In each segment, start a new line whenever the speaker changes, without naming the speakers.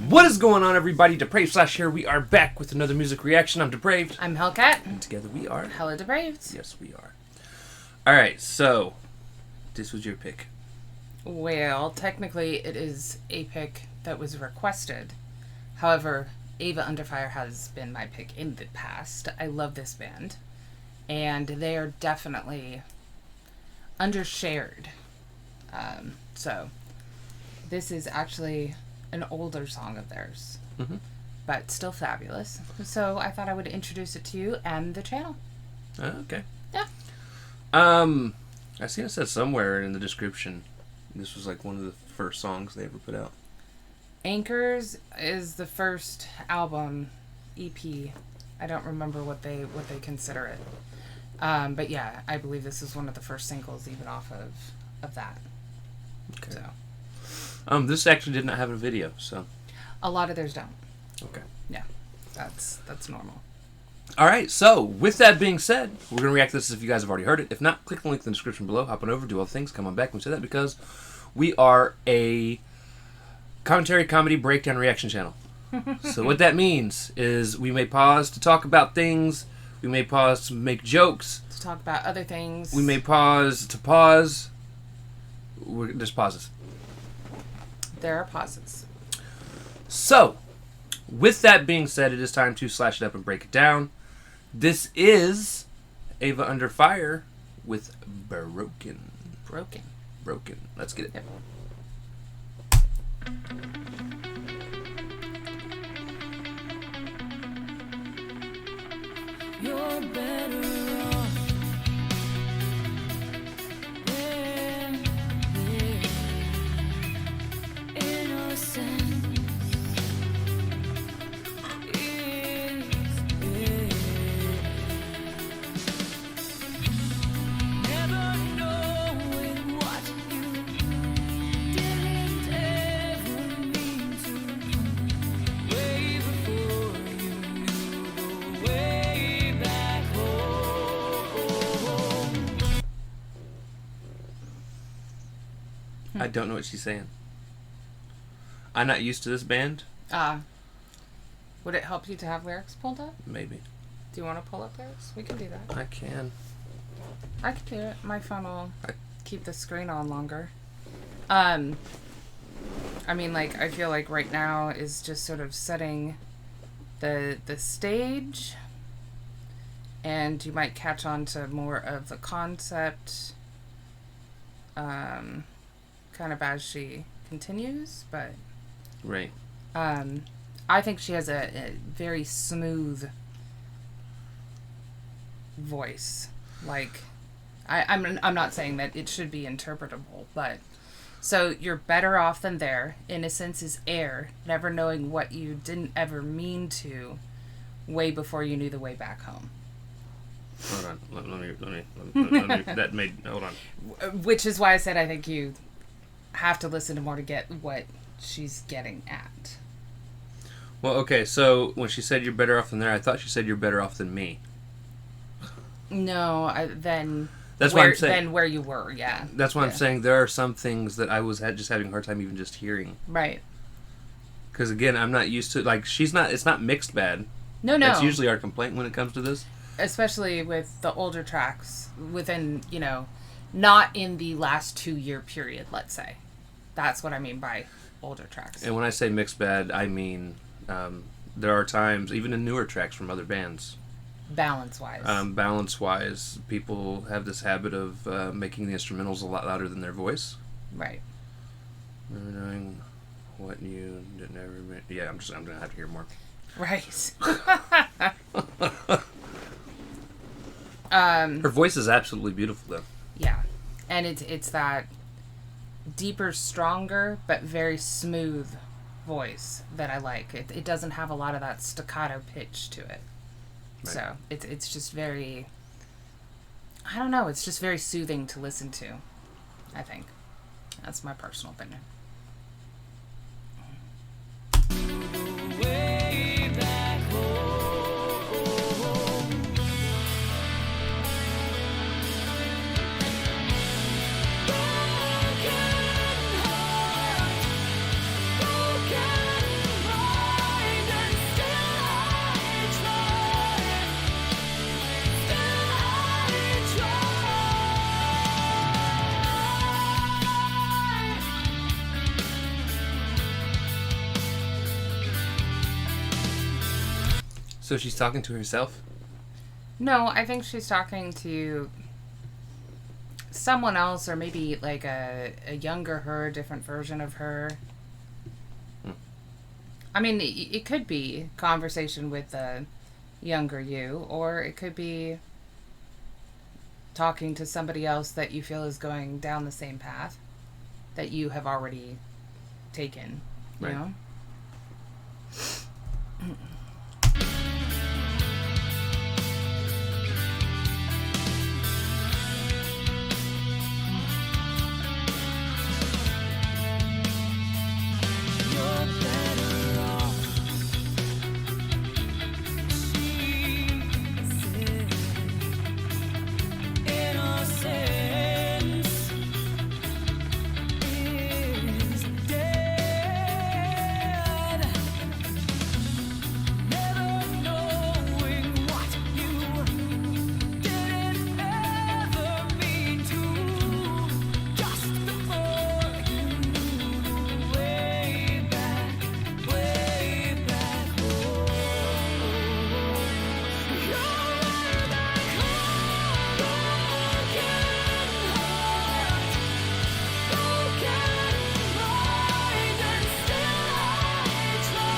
What is going on, everybody? Depraved Slash here. We are back with another music reaction. I'm Depraved.
I'm Hellcat.
And together we are
HellaDepraved.
Yes, we are. Alright, so this was your pick.
Well, technically it is a pick that was requested. However, Eva Under Fire has been my pick in the past. I love this band. And they are definitely undershared. So this is actually an older song of theirs, but still fabulous. So I thought I would introduce it to you and the channel.
Okay.
Yeah.
I seen it said somewhere in the description this was like one of the first songs they ever put out.
Anchors is the first album, EP. I don't remember what they consider it. But yeah, I believe this is one of the first singles even off of that.
Okay.
So.
This actually did not have a video, so.
A lot of theirs don't.
Okay.
Yeah, that's normal.
All right, so with that being said, we're going to react to this if you guys have already heard it. If not, click the link in the description below, hop on over, do all the things, come on back. We say that because we are a commentary, comedy, breakdown, reaction channel. So what that means is we may pause to talk about things, we may pause to make jokes.
To talk about other things.
We may pause to pause. There's pauses.
There are pauses.
So, with that being said, it is time to slash it up and break it down. This is Eva Under Fire with Broken. Broken. Let's get it.
Yep.
You're better off
I don't know what she's saying. I'm not used to this band.
Would it help you to have lyrics pulled up?
Maybe.
Do you want to pull up lyrics? We can do that.
I can.
I can do it. My phone will keep the screen on longer. I mean, like, I feel like right now is just sort of setting the stage, and you might catch on to more of the concept kind of as she continues, but
right.
I think she has a very smooth voice. Like, I'm not saying that it should be interpretable, but so you're better off than there. Innocence is air, never knowing what you didn't ever mean to, way before you knew the way back home.
Hold on. Let me that made. Hold on.
Which is why I said I think you have to listen to more to get what she's getting at.
Well, okay, so when she said you're better off than there, I thought she said you're better off than me.
No,
that's what I'm saying.
Than where you were, yeah.
That's why I'm saying there are some things that I was just having a hard time even just hearing.
Right.
Because again, I'm not used to, like, it's not mixed bad.
No.
That's usually our complaint when it comes to this.
Especially with the older tracks within, not in the last 2-year period, let's say. That's what I mean by older tracks.
And when I say mixed bad, I mean there are times, even in newer tracks from other bands.
Balance-wise.
Balance-wise, people have this habit of making the instrumentals a lot louder than their voice.
Right.
Never knowing what you didn't ever... Yeah, I'm going to have to hear more.
Right.
Her voice is absolutely beautiful, though.
Yeah. And it's that deeper, stronger, but very smooth voice that I like. It doesn't have a lot of that staccato pitch to it. Right. So it's just very, I don't know, it's just very soothing to listen to, I think. That's my personal opinion.
So she's talking to herself?
No, I think she's talking to someone else, or maybe like a younger her, different version of her. I mean, it could be conversation with a younger you, or it could be talking to somebody else that you feel is going down the same path that you have already taken, you
Right.
know?
You're better off. Innocence is dead. Never knowing what you didn't ever mean to. Just before you knew way back home. You're that broken mind, and still I don't just whine, and still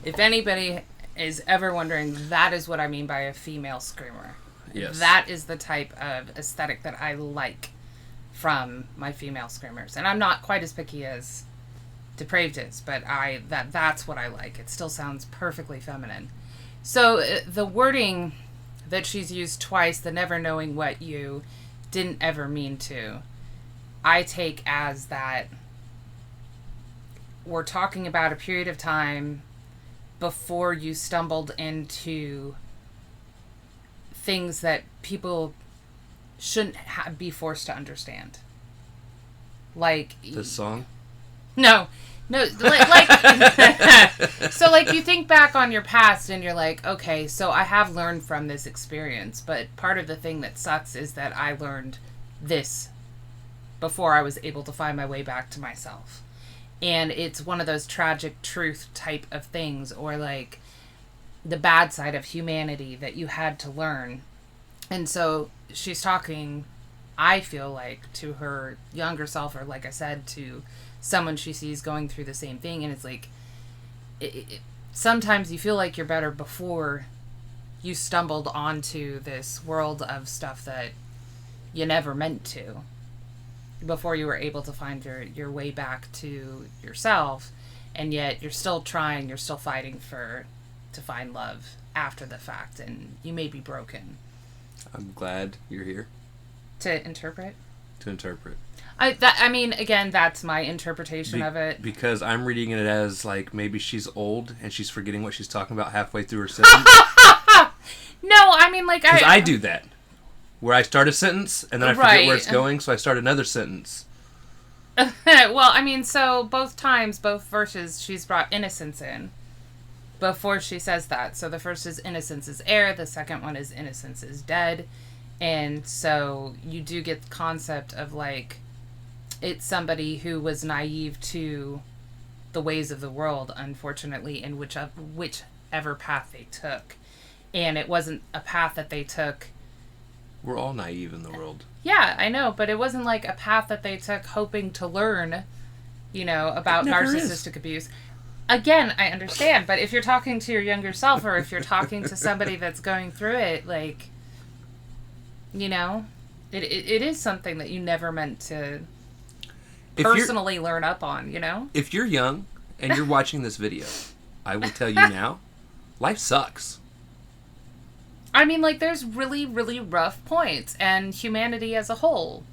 If anybody is ever wondering, that is what I mean by a female screamer.
Yes.
That is the type of aesthetic that I like from my female screamers. And I'm not quite as picky as Depraved is, but that's what I like. It still sounds perfectly feminine. So the wording that she's used twice, the never knowing what you didn't ever mean to, I take as that we're talking about a period of time before you stumbled into things that people shouldn't be forced to understand. Like
This song?
no, like so like you think back on your past and you're like, okay, so I have learned from this experience, but part of the thing that sucks is that I learned this before I was able to find my way back to myself. And it's one of those tragic truth type of things, or like the bad side of humanity that you had to learn. And so she's talking, I feel like, to her younger self, or like I said, to someone she sees going through the same thing. And it's like, sometimes you feel like you're better before you stumbled onto this world of stuff that you never meant to, before you were able to find your way back to yourself. And yet you're still trying, you're still fighting to find love after the fact, and you may be broken.
I'm glad you're here
To interpret?
to interpret.
I mean, again, that's my interpretation of it.
Because I'm reading it as, like, maybe she's old and she's forgetting what she's talking about halfway through her sentence.
No, I mean, like,
Because I do that. Where I start a sentence and then I forget
Right.
where it's going, so I start another sentence.
Well, I mean, so both times, both verses, she's brought innocence in before she says that. So the first is innocence is air, the second one is innocence is dead. And so you do get the concept of, like, it's somebody who was naive to the ways of the world, unfortunately, in whichever path they took. And it wasn't a path that they took.
We're all naive in the world.
Yeah, I know, but it wasn't like a path that they took hoping to learn, about
It never
narcissistic abuse. Again, I understand, but if you're talking to your younger self, or if you're talking to somebody that's going through it, like, it is something that you never meant to personally learn up on,
If you're young and you're watching this video, I will tell you now, life sucks.
I mean, like, there's really, really rough points, and humanity as a whole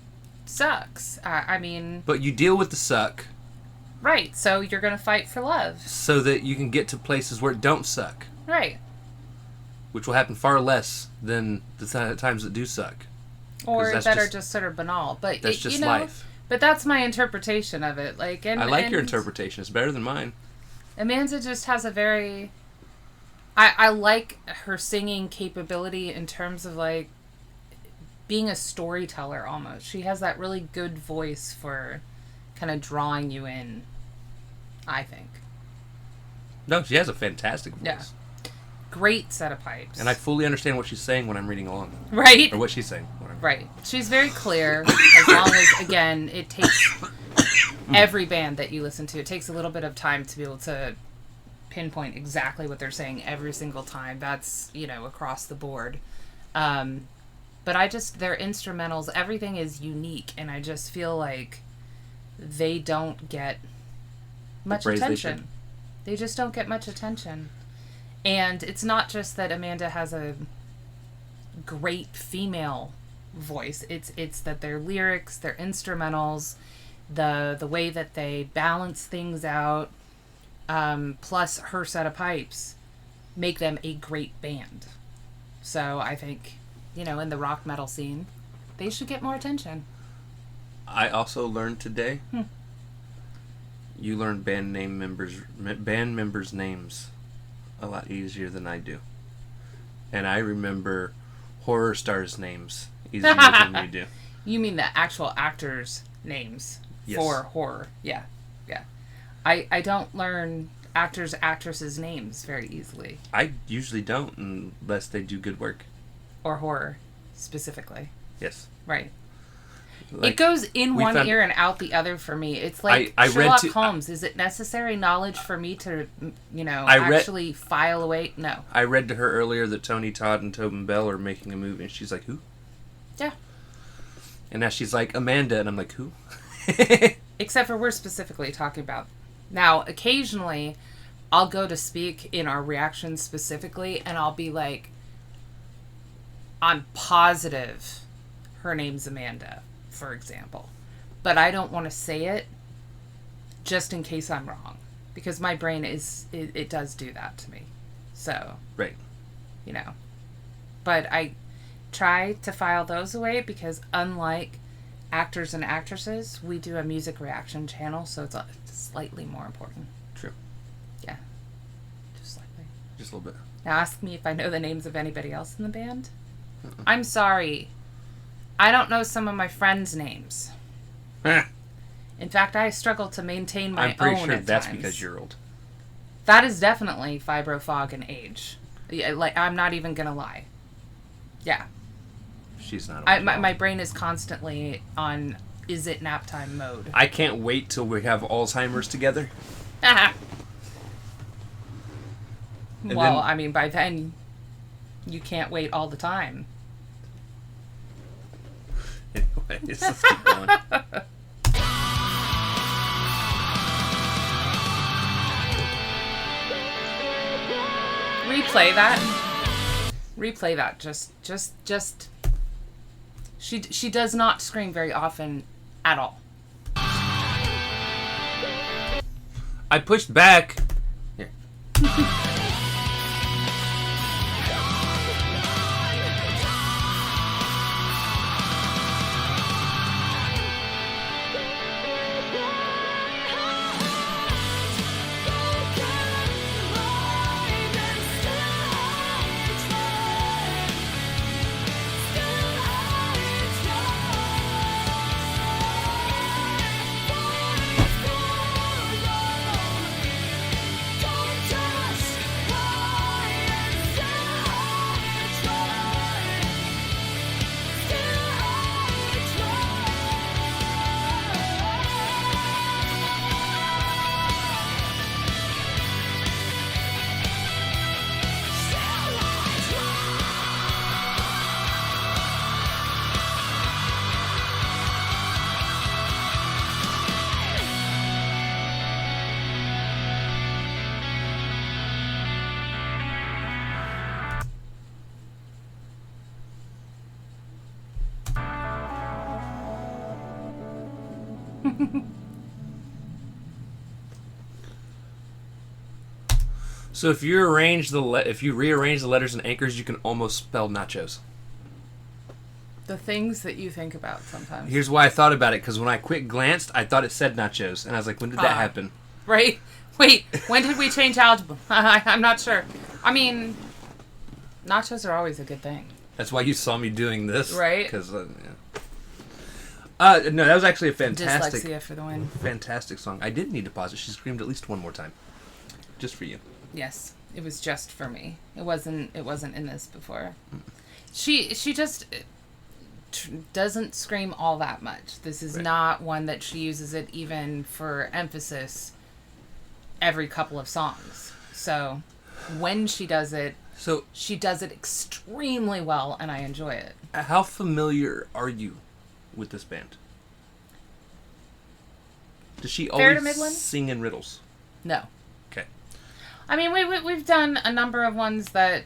sucks. I mean,
But you deal with the suck
right, so you're gonna fight for love.
so that you can get to places where it don't suck,
Right.
which will happen far less than the times that do suck.
Or
that's
that are
just-
just sort of banal. But,
That's
it,
just
you know,
life.
But that's my interpretation of it. Like, and
I like your
and
interpretation. It's better than mine.
Amanda just has a very... I like her singing capability in terms of, like, being a storyteller almost. She has that really good voice for kind of drawing you in, I think.
No, she has a fantastic voice.
Yeah. Great set of pipes.
And I fully understand what she's saying when I'm reading along.
Right?
Or what she's saying.
Right. She's very clear, as long as, again, it takes every band that you listen to, it takes a little bit of time to be able to pinpoint exactly what they're saying every single time. That's, you know, across the board. But their instrumentals, everything is unique, and I just feel like they don't get much
praise they
attention.
should.
They just don't get much attention. And it's not just that Amanda has a great female voice. It's that their lyrics, their instrumentals, the way that they balance things out, plus her set of pipes, make them a great band. So I think, you know, in the rock metal scene, they should get more attention.
I also learned today. You learn band members' names a lot easier than I do, and I remember horror stars' names easier than you do.
You mean the actual actors' names
Yes.
for horror? Yeah, yeah. I don't learn actresses' names very easily,
I usually don't unless they do good work.
or horror specifically.
Yes.
Right.
Like,
it goes in
we
one
found-
ear and out the other for me. It's like
I read
Sherlock
to-
Holmes. Is it necessary knowledge for me to, you know,
I read-
actually file away? No.
I read to her earlier that Tony Todd and Tobin Bell are making a movie, and she's like, who?
Yeah.
And now she's like, Amanda, and I'm like, who?
Except for we're specifically talking about. Now, occasionally, I'll go to speak in our reactions specifically, and I'll be like, I'm positive her name's Amanda, for example. But I don't want to say it just in case I'm wrong. Because my brain it does do that to me. So,
Right.
you know. But I try to file those away because unlike actors and actresses, we do a music reaction channel, so it's slightly more important.
True.
Yeah. Just slightly.
Just a little bit.
Now ask me if I know the names of anybody else in the band. I'm sorry. I don't know some of my friends' names. In fact, I struggle to maintain my own
I'm pretty sure
at
that's
times.
because you're old.
That is definitely fibro fog and age. Yeah, like, I'm not even gonna lie. Yeah.
She's not old.
My brain is constantly on is it nap time mode.
I can't wait till we have Alzheimer's together.
Well,
then-
I mean, by then, you can't wait all the time.
Anyways, let's keep going.
Replay that. Replay that. Just. She does not scream very often at all.
I pushed back. Here. So if you rearrange the letters and anchors, you can almost spell nachos.
The things that you think about sometimes.
Here's why I thought about it, because when I quick glanced, I thought it said nachos, and I was like, when did that happen?
Right? Wait, when did we change algebra? I'm not sure. I mean, nachos are always a good thing.
That's why you saw me doing this.
Right.
Because, no, that was actually a fantastic,
Dyslexia for the win.
fantastic song. I did need to pause it. She screamed at least one more time. Just for you.
Yes, it was just for me. It wasn't in this before. She just doesn't scream all that much. This is not one that she uses it even for emphasis every couple of songs. So when she does it, she does it extremely well, and I enjoy it.
How familiar are you with this band? Does she
Fair to
always
Midland?
sing in riddles?
No.
Okay.
I mean, we've done a number of ones that,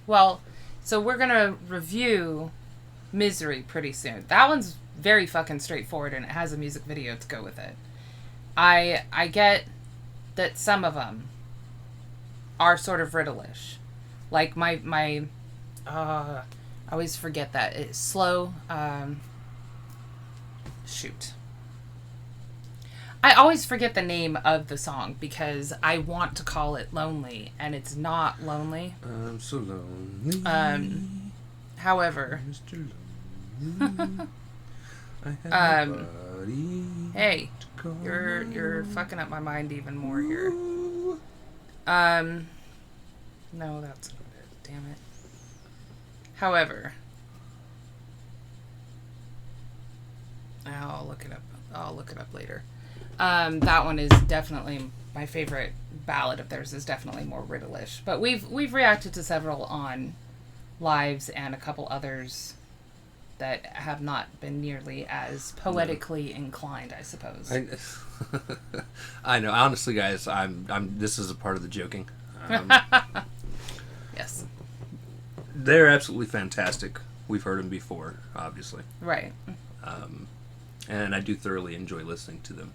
well, so we're going to review Misery pretty soon. That one's very fucking straightforward, and it has a music video to go with it. I get that some of them are sort of riddle-ish. Like I always forget that. It's slow, shoot. I always forget the name of the song because I want to call it Lonely, and it's not lonely.
I'm so lonely.
However,
Mr. Lonely. I have nobody
hey,
to call.
you're fucking up my mind even more here. No, that's not it. Damn it. However, I'll look it up. I'll look it up later. That one is definitely my favorite ballad of theirs. Is definitely more riddle-ish. But we've reacted to several on lives and a couple others that have not been nearly as poetically inclined, I suppose.
I know. Honestly, guys, I'm. This is a part of the joking.
Yes.
They're absolutely fantastic. We've heard them before, obviously,
Right.
and I do thoroughly enjoy listening to them.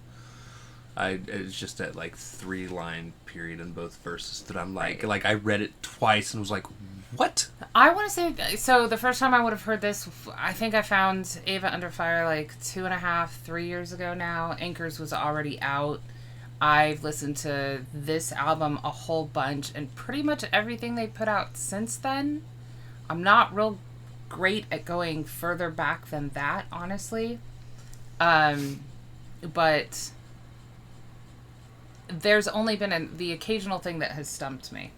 It's just that like 3-line period in both verses that I'm like,
Right.
like I read it twice and was like, what?
I want to say, so the first time I would have heard this, I think I found Eva Under Fire like 2.5, 3 years ago now. Anchors was already out. I've listened to this album a whole bunch, and pretty much everything they put out since then. I'm not real great at going further back than that, honestly. But there's only been the occasional thing that has stumped me.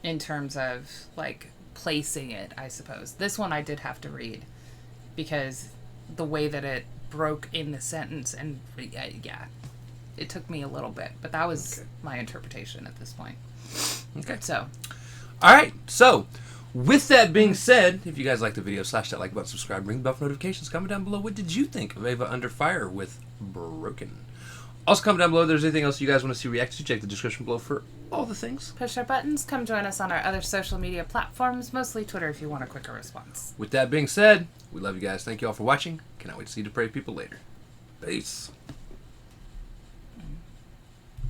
In terms of, like, placing it, I suppose. This one I did have to read. Because the way that it broke in the sentence, and yeah, it took me a little bit. But that was my interpretation at this point.
Okay.
So.
Alright, so, with that being said, if you guys like the video, slash that like button, subscribe, ring the bell for notifications, comment down below what did you think of Eva Under Fire with Broken. Also, comment down below if there's anything else you guys want to see react to. Check the description below for all the things.
Push our buttons. Come join us on our other social media platforms, mostly Twitter if you want a quicker response.
With that being said, we love you guys. Thank you all for watching. Cannot wait to see Depraved people later. Peace.